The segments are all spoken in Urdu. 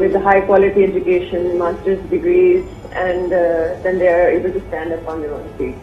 with high quality education, master's degrees, and then they are able to stand up on their own feet.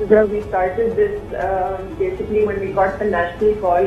so we started this basically when we got the national call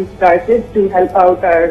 we started to help out our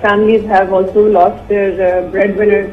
families have also lost their breadwinners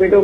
widow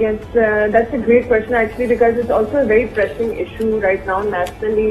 Yes, that's a great question actually, because it's also a very pressing issue right now nationally.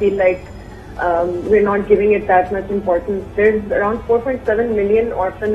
feel like we're not giving it that much importance. There's around 4.7 million orphan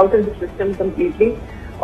out of the system completely,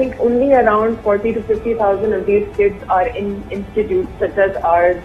think only around 40 to 50,000 of these kids are in institutes such as ours,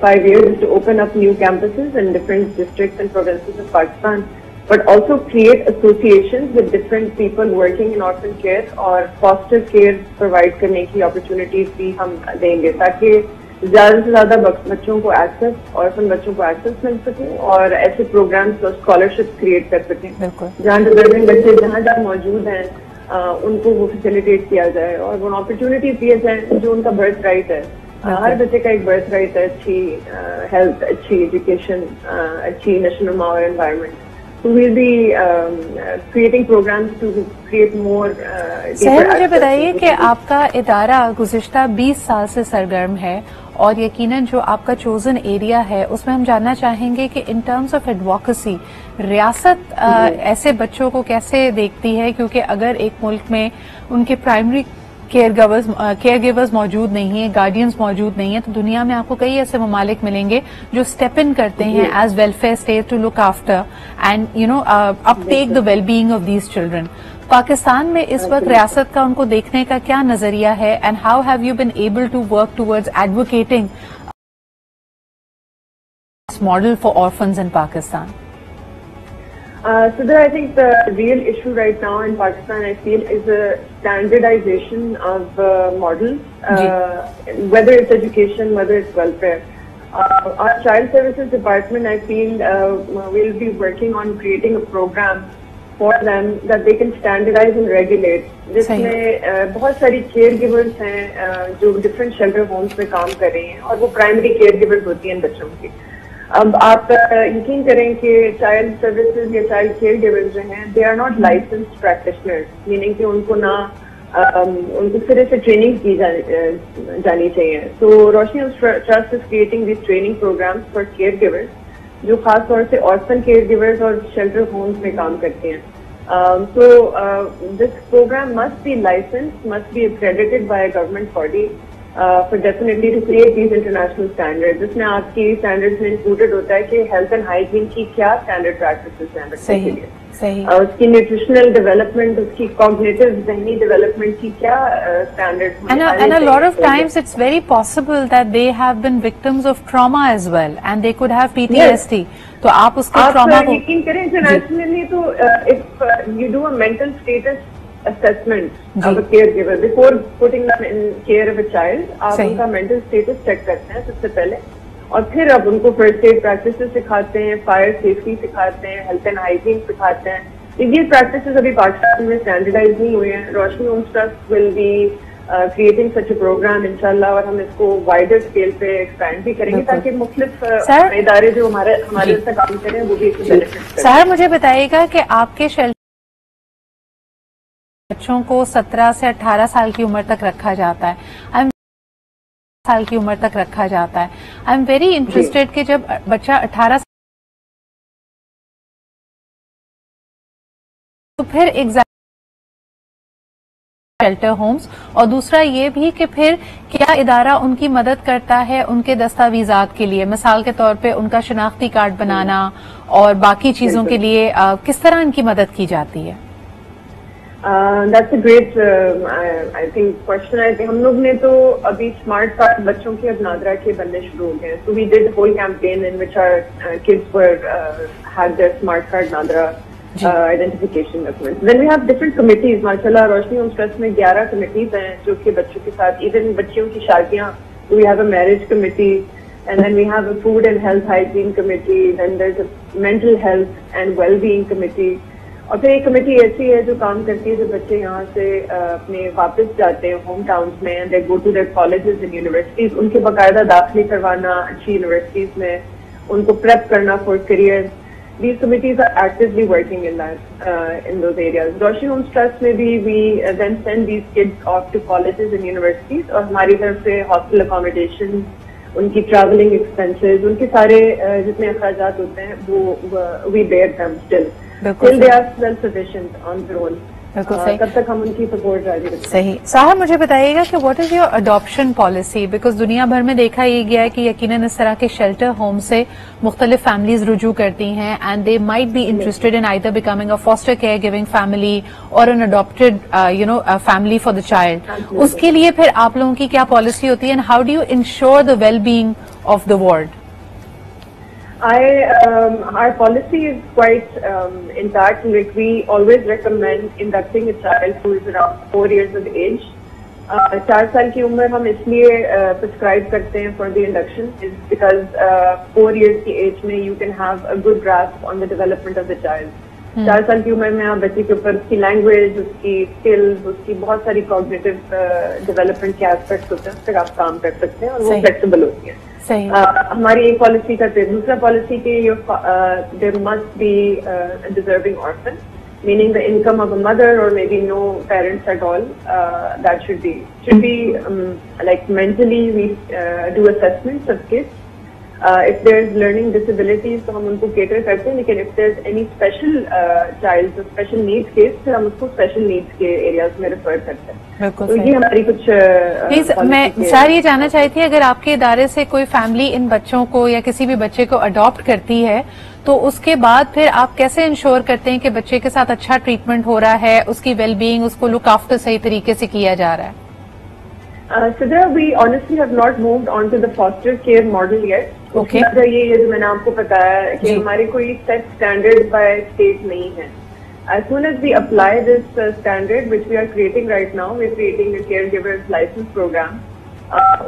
5 years is to open up new campuses in different districts and provinces of Pakistan. but also create associations with different people working in orphan care اور foster care provide کرنے کی opportunities بھی ہم دیں گے تاکہ زیادہ سے زیادہ بچوں کو ایکسس orphan بچوں کو ایکسس مل سکے اور ایسے پروگرامس اور اسکالرشپ کریٹ کر سکیں جہاں ڈیزرونگ بچے جہاں جہاں موجود ہیں ان کو وہ فیسیلیٹیٹ کیا جائے اور وہ اپرچونیٹیز دیے جائیں جو ان کا برتھ رائٹ ہے. ہر بچے کا ایک برتھ رائٹ ہے, اچھی ہیلتھ, اچھی ایجوکیشن, اچھی نشو نما اور environment. So we'll be creating programs to create more. سہر مجھے بتائیے کہ آپ کا ادارہ گزشتہ 20 سال سے سرگرم ہے اور یقیناً جو آپ کا چوزن ایریا ہے اس میں ہم جاننا چاہیں گے کہ ان ٹرمز آف ایڈوکیسی ریاست ایسے بچوں کو کیسے دیکھتی ہے, کیونکہ اگر ایک ملک میں ان کے پرائمری کیئر گیورز موجود نہیں ہیں, گارڈینز موجود نہیں ہیں, تو دنیا میں آپ کو کئی ایسے ممالک ملیں گے جو اسٹیپ ان کرتے ہیں as welfare state to look after and up take the well being of these children. Pakistan میں اس وقت ریاست کا ان کو دیکھنے کا کیا نظریہ ہے and how have you been able to work towards advocating model for orphans in Pakistan? Sudha, I think the real issue right now in Pakistan, I feel, is a standardization of models, whether it's education, whether it's welfare. Our Child Services Department, I feel, will be working on creating a program for them that they can standardize and regulate. جس میں بہت ساری کیئر گیورس ہیں جو ڈفرینٹ شیلٹر ہومس میں کام کر رہی ہیں اور وہ پرائمری کیئر گیورس ہوتی ہیں بچوں کی. اب آپ یقین کریں کہ چائلڈ سروسز یا چائلڈ کیئر گیورز جو ہیں they are not licensed practitioners, meaning کہ ان کو نہ ان کو سرے سے ٹریننگ کی جانی چاہیے. سو روشنی trust is creating these training programs for care givers جو خاص طور سے orphan کیئر گیورز اور شیلٹر ہومس میں کام کرتے ہیں. So this program must be licensed, must be accredited by a government body for definitely to create these international standards. جس میں آپ کی اسٹینڈرڈس میں انکلوڈیڈ ہوتا ہے کہ ہیلتھ اینڈ ہائیجین کی کیا اسٹینڈرڈ پریکٹسز ہیں بچے کے لیے, اس کی نیوٹریشنل ڈیولپمنٹ, اس کی کوگنیٹو ذہنی ڈیولپمنٹ کی کیا standard. And a lot of times it's very possible that they have been victims of trauma as well and they could have PTSD. تو آپ اس کے ٹراما کو یقین کریں انٹرنیشنلی تو if you do a mental status assessment of a caregiver before putting them in care of a child, آپ ان کا mental status چیک کرتے ہیں سب سے پہلے اور پھر اب ان کو فرسٹ ایڈ پریکٹسز سکھاتے ہیں, فائر سیفٹی سکھاتے ہیں, ہیلتھ اینڈ ہائیجین سکھاتے ہیں. یہ پریکٹسز ابھی پاکستان میں اسٹینڈرڈائز نہیں ہوئے ہیں. Roshni homes trust will be creating such a program انشاءاللہ, اور ہم اس کو وائڈر اسکیل پہ ایکسپینڈ بھی کریں گے تاکہ مختلف ادارے جو ہمارے سے کام کریں وہ بھی اس سے بینیفٹ کریں. سر مجھے بتائیے گا کہ آپ کے شیلٹر بچوں کو 17 سے 18 سال کی عمر تک رکھا جاتا ہے, سال کی عمر تک رکھا جاتا ہے. آئی ایم ویری انٹرسٹیڈ کہ جب بچہ 18 تو پھر ایگزیکٹ شیلٹر ہومس, اور دوسرا یہ بھی کہ پھر کیا ادارہ ان کی مدد کرتا ہے ان کے دستاویزات کے لیے, مثال کے طور پہ ان کا شناختی کارڈ بنانا اور باقی چیزوں کے لیے کس طرح ان کی مدد کی جاتی ہے؟ That's a great I think question. ہم لوگ نے تو ابھی اسمارٹ کارڈ بچوں کے اب نادرا کے بننے شروع ہو گئے ہیں. So we did a whole campaign in which our kids had their smart card NADRA identification documents. Then we have different committees. ماشاءاللہ روشنی ہومس ٹرسٹ میں 11 کمیٹیز ہیں جو کہ بچوں کے ساتھ, ایون بچیوں کی شادیاں, we have a marriage committee and then we have a food and health hygiene committee, then there's a mental health and well-being committee. اور پھر ایک کمیٹی ایسی ہے جو کام کرتی ہے جو بچے یہاں سے اپنے واپس جاتے ہیں ہوم ٹاؤنس میں, they go to their colleges and universities, ان کے باقاعدہ داخلے کروانا اچھی یونیورسٹیز میں, ان کو پریپ کرنا for career. These committees are actively working in those areas. Roshni homes trust میں بھی we then send these kids off to colleges and universities, اور ہماری طرف سے ہاسٹل اکاموڈیشن, ان کی ٹریولنگ ایکسپینسز, ان کے سارے جتنے اخراجات ہوتے ہیں وہ we bear them still. Till they are self-sufficient on their own. تب تک ہم ان کی سپورٹ جاری رکھتے ہیں. صحیح. صاحب مجھے بتائیے گا کہ what is your adoption policy, because دنیا بھر میں دیکھا یہ گیا ہے کہ یقیناً اس طرح کے شیلٹر ہوم سے مختلف فیملیز رجوع کرتی ہیں and they might be interested in either becoming a foster care giving family اور an adopted family for the child. اس کے لیے پھر آپ لوگوں کی کیا پالیسی ہوتی ہے and how do you ensure the well being of the ward? Our policy is quite intact. Like we always recommend inducting a child who is around 4 years of age. 4 سال کی عمر ہم اس لیے prescribe کرتے ہیں for the induction is because 4 years کی ایج میں you can have a good grasp on the development of the child. 4 سال کی عمر میں آپ بچے کے اوپر اس کی لینگویج, اس کی اسکلز, اس کی بہت ساری کوگنیٹو ڈیولپمنٹ کے ایسپیکٹس ہوتے ہیں, اس پہ آپ کام کر سکتے ہیں اور وہ فلیکسیبل ہوتی ہیں. ہماری ایک پالیسی کرتے ہیں. دوسرا پالیسی کہ there must be a deserving orphan, meaning the income of a mother or maybe no parents at all. That should be like mentally we do assessments of kids. If there's learning disabilities تو ہم ان کو cater کرتے ہیں, لیکن if there's any special child or special needs case پھر ہم اس کو special needs کے areas میں refer کرتے ہیں. تو یہ ہماری کچھ میں سر یہ جاننا چاہتی تھی, اگر آپ کے ادارے سے کوئی فیملی ان بچوں کو یا کسی بھی بچے کو اڈاپٹ کرتی ہے تو اس کے بعد پھر آپ کیسے انشور کرتے ہیں کہ بچے کے ساتھ اچھا ٹریٹمنٹ ہو رہا ہے, اس کی ویل بینگ, اس کو لک آفٹر صحیح طریقے سے کیا جا رہا ہے؟ Sidra, we honestly have not moved on to the foster care model yet. Okay. یہ جو میں نے آپ کو بتایا کہ ہمارے کوئی set standard by state نہیں ہے. As soon as we apply this standard which we are creating right now, we are creating a caregiver's license program.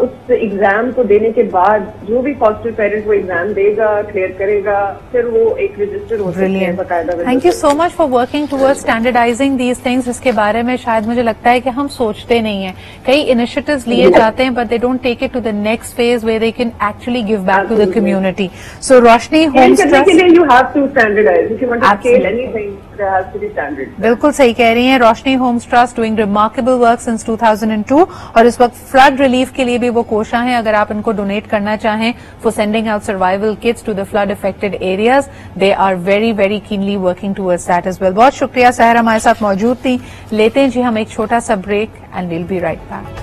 اس ایگزام کو دینے کے بعد جو بھی فاسٹر پیرنٹ وہ ایگزام دے گا, کلیئر کرے گا, پھر وہ ایک رجسٹر ہو سکتا ہے باقاعدہ. Thank you so much for working toward standardising these things, جس کے بارے میں شاید مجھے لگتا ہے کہ ہم سوچتے نہیں ہیں. کئی انیشیٹوز لیے جاتے ہیں but they don't take it to the next phase where they can actually give back to the community. So Roshni home بالکل صحیح کہہ رہی ہیں. Roshni homes trust doing remarkable work since 2002 اور اس وقت فلڈ ریلیف کے لیے بھی وہ کوشاں ہیں. اگر آپ ان کو ڈونیٹ کرنا چاہیں for sending out survival kits to the flood affected areas, they are very very keenly working towards that as well. بہت شکریہ سحر ہمارے ساتھ موجود تھی. لیتے ہیں جی ہم ایک چھوٹا سا break and we'll be right back.